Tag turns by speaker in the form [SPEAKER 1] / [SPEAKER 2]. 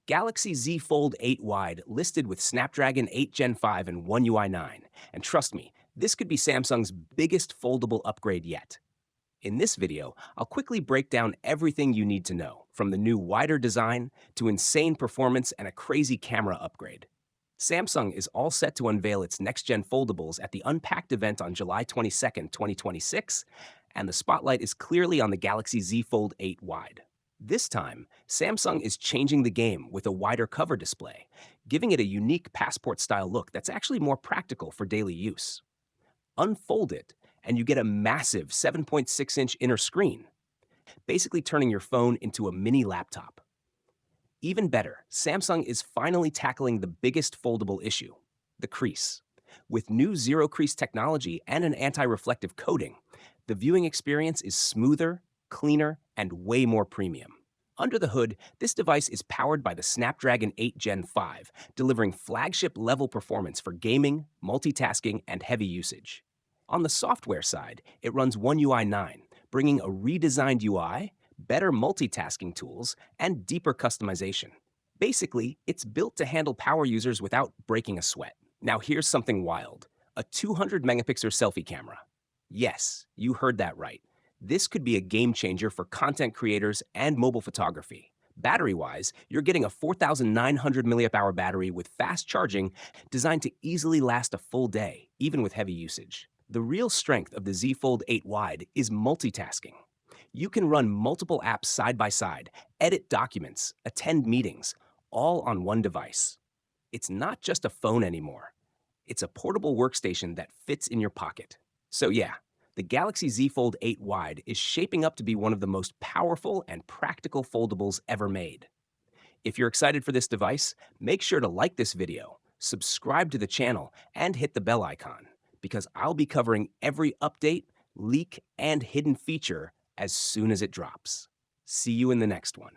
[SPEAKER 1] Galaxy Z Fold 8 Wide listed with Snapdragon 8 Gen 5 and One UI 9. And trust me, this could be Samsung's biggest foldable upgrade yet. In this video, I'll quickly break down everything you need to know, from the new wider design to insane performance and a crazy camera upgrade. Samsung is all set to unveil its next-gen foldables at the Unpacked event on July 22nd, 2026, and the spotlight is clearly on the Galaxy Z Fold 8 Wide. This time, Samsung is changing the game with a wider cover display, giving it a unique passport-style look that's actually more practical for daily use. Unfold it, and you get a massive 7.6-inch inner screen, basically turning your phone into a mini laptop. Even better, Samsung is finally tackling the biggest foldable issue, the crease. With new zero-crease technology and an anti-reflective coating, the viewing experience is smoother, cleaner, and way more premium. Under the hood, this device is powered by the Snapdragon 8 Gen 5, delivering flagship-level performance for gaming, multitasking, and heavy usage. On the software side, it runs One UI 9, bringing a redesigned UI, better multitasking tools, and deeper customization. Basically, it's built to handle power users without breaking a sweat. Now here's something wild, a 200-megapixel selfie camera. Yes, you heard that right. This could be a game changer for content creators and mobile photography. Battery-wise, you're getting a 4,900 mAh battery with fast charging designed to easily last a full day, even with heavy usage. The real strength of the Z Fold 8 Wide is multitasking. You can run multiple apps side by side, edit documents, attend meetings, all on one device. It's not just a phone anymore. It's a portable workstation that fits in your pocket. So yeah, the Galaxy Z Fold 8 Wide is shaping up to be one of the most powerful and practical foldables ever made. If you're excited for this device, make sure to like this video, subscribe to the channel, and hit the bell icon, because I'll be covering every update, leak, and hidden feature as soon as it drops. See you in the next one.